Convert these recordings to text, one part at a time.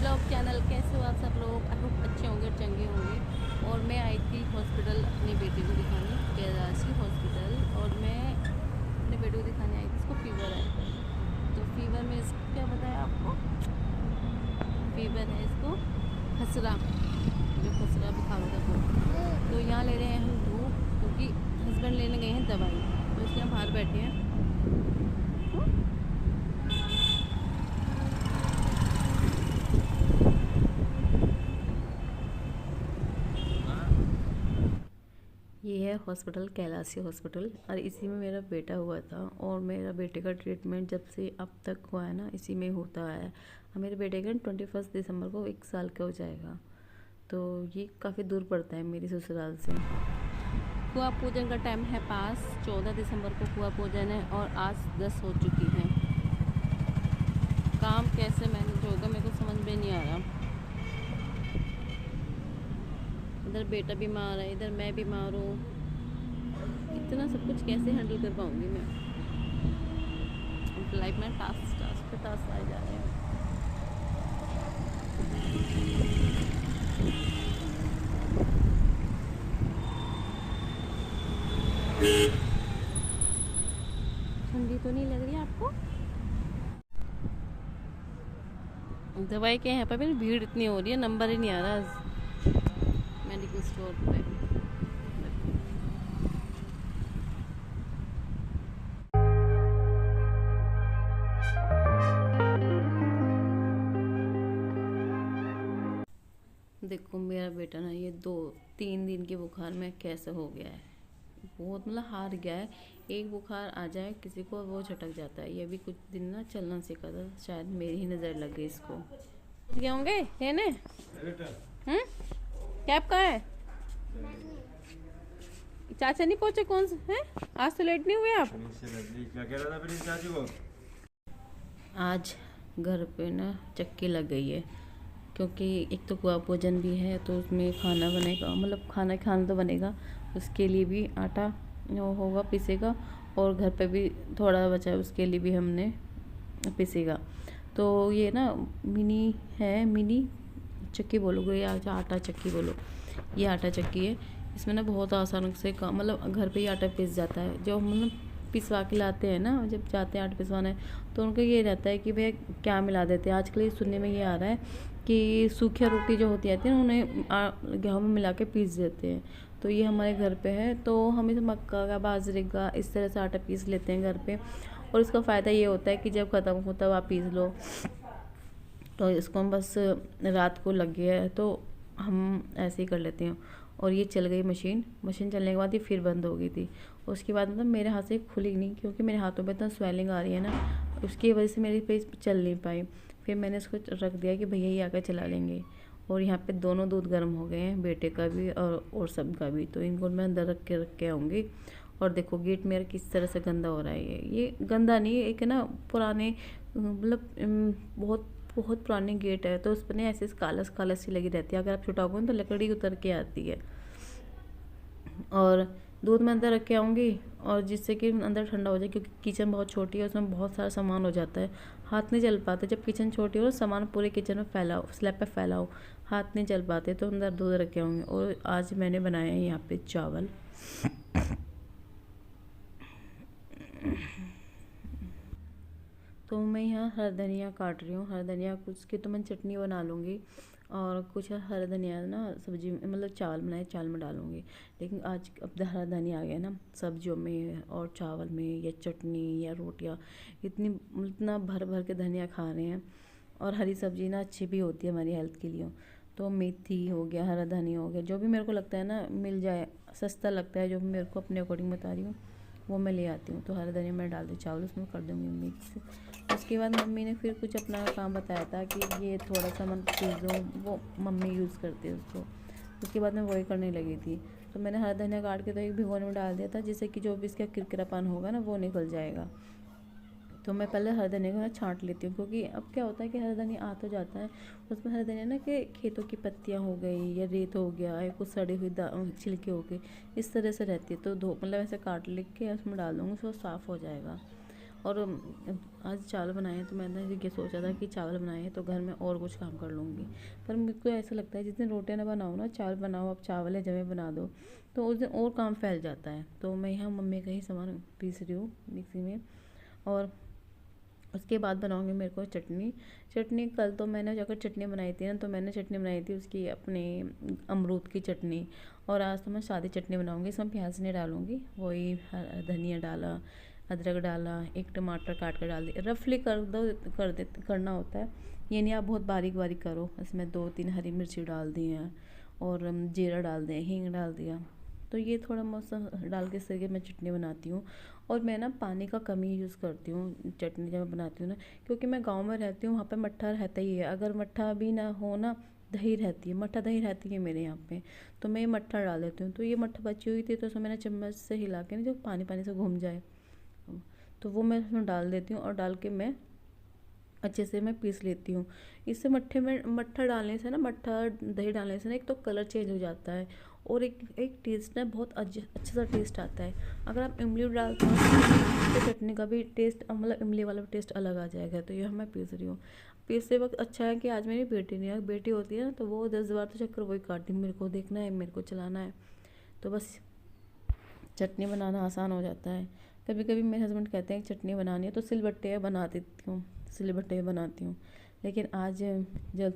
Blog channel. कैसे हो आप सब लोग? आई होप अच्छे होंगे और चंगे होंगे। और मैं आई थी हॉस्पिटल अपनी बेटी को दिखाने, कैलाशी हॉस्पिटल। और मैं अपने बेटे को दिखाने आई थी, इसको फीवर है। तो फीवर में इसको क्या बताया आपको? फीवर है इसको, खसरा, जो खसरा बुखार होता है वो। तो यहाँ ले रहे हैं हम धूप, क्योंकि हस्बैंड लेने गए हैं दवाई, तो इसलिए हम बाहर बैठे हैं। ये है हॉस्पिटल, कैलाशी हॉस्पिटल, और इसी में मेरा बेटा हुआ था। और मेरा बेटे का ट्रीटमेंट जब से अब तक हुआ है ना, इसी में होता है। मेरे बेटे का 21 दिसंबर को 1 साल का हो जाएगा। तो ये काफ़ी दूर पड़ता है मेरी ससुराल से। कुआं पूजन का टाइम है पास, 14 दिसंबर को कुआं पूजन है और आज 10 हो चुकी है। काम कैसे मैनेज होगा मेरे को समझ में नहीं आ रहा। इधर बेटा बीमार है, इधर मैं बीमार हूँ। इतना सब कुछ कैसे हैंडल कर पाऊँगी मैं? लाइफ में टास्क टास्क पे टास्क आए जा रहे हैं। ठंडी तो नहीं लग रही आपको? दवाई के यहाँ पर भी भीड़ इतनी हो रही है, नंबर ही नहीं आ रहा मेडिकल स्टोर पे। देखो मेरा बेटा ना, ये 2-3 दिन के बुखार में कैसे हो गया है, बहुत मतलब हार गया है। एक बुखार आ जाए किसी को, वो झटक जाता है। ये भी कुछ दिन ना चलना सीखा था, शायद मेरी ही नज़र लग गई इसको। क्या होंगे लेने? कैब कहाँ है? चाचा नहीं पहुंचे? कौन सा है? आज तो लेट नहीं हुए आप? क्या कह रहा था फिर चाची को? आज घर पे ना चक्की लग गई है, क्योंकि एक तो कुआं पूजन भी है, तो उसमें खाना बनेगा, मतलब खाना तो बनेगा। उसके लिए भी आटा वो होगा, पिसेगा। और घर पे भी थोड़ा बचा है, उसके लिए भी हमने पिसेगा। तो ये ना मिनी चक्की बोलोगे या आटा चक्की बोलो, ये आटा चक्की है। इसमें ना बहुत आसान से काम, मतलब घर पे ही आटा पिस जाता है। जो हम मतलब पिसवा के लाते हैं ना, जब जाते हैं आटा पिसवाने, तो उनका ये रहता है कि भैया क्या मिला देते हैं। आजकल ये सुनने में ये आ रहा है कि सूखी रोटी जो होती है ना, उन्हें गेहूँ में मिला के पीस देते हैं। तो ये हमारे घर पे है, तो हम इसे मक्का का, बाजरे का, इस तरह से आटा पीस लेते हैं घर पे। और इसका फ़ायदा ये होता है कि जब ख़त्म हो तब आप पीस लो। तो इसको हम बस रात को लग गया है तो हम ऐसे ही कर लेते हैं। और ये चल गई मशीन चलने के बाद ये फिर बंद हो गई थी। उसके बाद मतलब मेरे हाथ से खुली नहीं, क्योंकि मेरे हाथों में इतना स्वेलिंग आ रही है ना, उसकी वजह से मेरी फेस चल नहीं पाई। फिर मैंने इसको रख दिया कि भैया ये आकर चला लेंगे। और यहाँ पे दोनों दूध गर्म हो गए हैं, बेटे का भी और सब का भी। तो इनको मैं अंदर रख के आऊँगी। और देखो गेट मेरा किस तरह से गंदा हो रहा है। ये गंदा नहीं, एक ना पुराने, मतलब बहुत बहुत पुराने गेट है, तो उस पर ना ऐसे कालस सी लगी रहती है। अगर आप छुटाओगे ना तो लकड़ी उतर के आती है। और दूध मैं अंदर रख के आऊँगी, और जिससे कि अंदर ठंडा हो जाए, क्योंकि किचन बहुत छोटी है, उसमें बहुत सारा सामान हो जाता है, हाथ नहीं चल पाते। जब किचन छोटी हो, सामान पूरे किचन में फैलाओ, स्लैब पे फैलाओ, हाथ नहीं चल पाते। तो अंदर दूध रख के आऊँगी। और आज मैंने बनाया है यहाँ पे चावल। तो मैं यहाँ हरा धनिया काट रही हूँ। हरा धनिया कुछ की तो मैं चटनी बना लूँगी, और कुछ हरा धनिया ना सब्जी मतलब चावल बनाए, चावल में डालूँगी। लेकिन आज अब हरा धनिया आ गया ना सब्जियों में और चावल में, या चटनी या रोटियाँ, इतना भर भर के धनिया खा रहे हैं। और हरी सब्जी ना अच्छी भी होती है हमारी हेल्थ के लिए। तो मेथी हो गया, हरा धनिया हो गया, जो भी मेरे को लगता है ना मिल जाए, सस्ता लगता है, जो मेरे को अपने अकॉर्डिंग बता रही हूँ, वो मैं ले आती हूँ। तो हरा धनिया मैं डाल दी, चावल उसमें कर दूँगी मिक्स। उसके बाद मम्मी ने फिर कुछ अपना काम बताया था कि ये थोड़ा सा मन पीस दो, वो मम्मी यूज़ करती है उसको। उसके बाद मैं वही करने लगी थी। तो मैंने हरा धनिया काट के तो एक भिगोने में डाल दिया था, जिससे कि जो भी इसका किरकिरापन होगा ना वो निकल जाएगा। तो मैं पहले हरा धनिया को ना छाँट लेती हूँ, क्योंकि अब क्या होता है कि हरा धनिया आ तो जाता है, उसमें हरा धनिया ना कि खेतों की पत्तियाँ हो गई, या रेत हो गया, या कुछ सड़ी हुई छिलके हो गए, इस तरह से रहती है। तो मतलब ऐसे काट लिख के उसमें डाल दूँगी, तो साफ़ हो जाएगा। और आज चावल बनाए हैं तो मैंने ये सोचा था कि चावल बनाए हैं तो घर में और कुछ काम कर लूँगी। पर मेरे को ऐसा लगता है जिस दिन रोटियाँ ना बनाओ ना, चावल बनाओ, अब चावल है जमे बना दो, तो उस दिन और काम फैल जाता है। तो मैं यहाँ मम्मी का ही सामान पीस रही हूँ मिक्सी में। और उसके बाद बनाऊंगी मेरे को चटनी। चटनी कल तो मैंने जाकर चटनी बनाई थी ना, तो मैंने चटनी बनाई थी उसकी अपने अमरूद की चटनी। और आज तो मैं सादी चटनी बनाऊंगी, इसमें प्याज नहीं डालूंगी, वही धनिया डाला, अदरक डाला, एक टमाटर काट कर डाल दिया, रफली करना होता है। ये नहीं आप बहुत बारीक बारीक करो। इसमें 2-3 हरी मिर्ची डाल दी हैं और जीरा डाल दें, हींग डाल दिया। तो ये थोड़ा मौसम डाल के इस तरीके मैं चटनी बनाती हूँ। और मैं ना पानी का कम ही यूज़ करती हूँ चटनी जब मैं बनाती हूँ ना, क्योंकि मैं गांव में रहती हूँ, वहाँ पे मट्ठा रहता ही है। अगर मट्ठा भी ना हो ना, दही रहती है, मट्ठा दही रहती है मेरे यहाँ पे, तो मैं ये मट्ठा डाल देती हूँ। तो ये मट्ठा बची हुई थी तो उसमें मैंने चम्मच से हिला के ना, जो पानी पानी से घूम जाए, तो वो मैं उसमें डाल देती हूँ और डाल के मैं अच्छे से मैं पीस लेती हूँ। इससे मट्ठे में मट्ठा डालने से ना, मट्ठा दही डालने से ना, एक तो कलर चेंज हो जाता है और एक टेस्ट ना बहुत अच्छा सा टेस्ट आता है। अगर आप इमली डालते हो तो चटनी का भी टेस्ट, मतलब इमली वाला टेस्ट अलग आ जाएगा। तो ये मैं पीस रही हूँ। पीसते वक्त अच्छा है कि आज मेरी बेटी नहीं है, बेटी होती है ना तो वो 10 बार तो चक्कर वही काटती, मेरे को देखना है, मेरे को चलाना है। तो बस चटनी बनाना आसान हो जाता है। कभी कभी मेरे हस्बैंड कहते हैं कि चटनी बनानी है तो सिलबट्टे बना देती हूँ, सिलबट्टे बनाती हूँ। लेकिन आज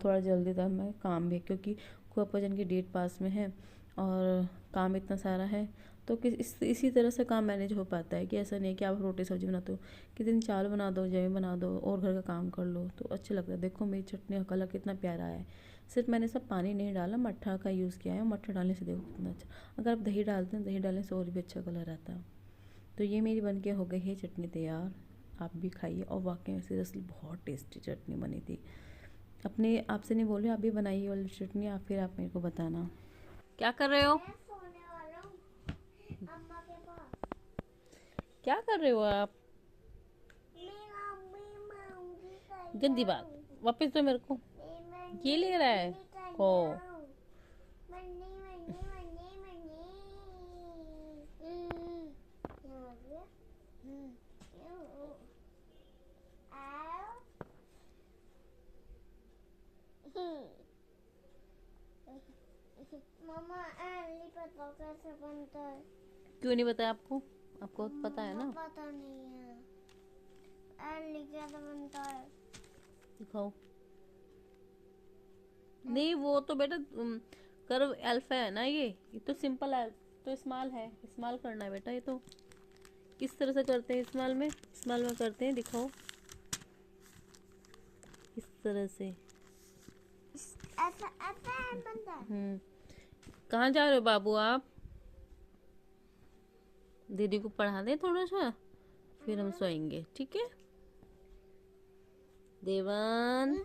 थोड़ा जल्दी था, मैं काम भी, क्योंकि कुआपाजन की डेट पास में है और काम इतना सारा है, तो इसी तरह से काम मैनेज हो पाता है। कि ऐसा नहीं है कि आप रोटी सब्जी बनाते हो, किसी दिन चावल बना दो, जमी बना दो और घर का काम कर लो, तो अच्छा लगता है। देखो मेरी चटनी का कलर कितना प्यारा है। सिर्फ मैंने सब पानी नहीं डाला, मट्ठा का यूज़ किया है। मट्ठा डालने से देखो कितना अच्छा। अगर आप दही डालते हैं, दही डालने से और भी अच्छा कलर आता है। तो ये मेरी बन के हो गई है चटनी तैयार। आप भी खाइए। और वाकई में सीरियसली बहुत टेस्टी चटनी बनी थी। अपने आपसे नहीं बोल रही, आप भी बनाइए वाली चटनी, आप फिर आप मेरे को बताना। क्या कर रहे हो? मैं सोने वाला हूँ अम्मा के पास। क्या कर रहे हो आप? मैं अम्मी मांगी कर गंदी बात, वापस दो मेरे को। ये ले रहा है को। मन्नी मन्नी मन्नी मन्नी मम्मा एली पता कैसे बनता है? क्यों नहीं बताया आपको? आपको पता है ना। पता नहीं है एली कैसे बनता है। दिखाओ। नहीं वो तो बेटा कर्व अल्फा है ना, ये तो सिंपल है, तो स्मॉल है, स्मॉल करना है बेटा। ये तो किस तरह से करते हैं स्मॉल में करते हैं, दिखाओ इस तरह से। ऐसा ऐसा है बनता है। कहाँ जा रहे हो बाबू आप? दीदी को पढ़ा दे थोड़ा सा, फिर हम सोएंगे, ठीक है? देवन।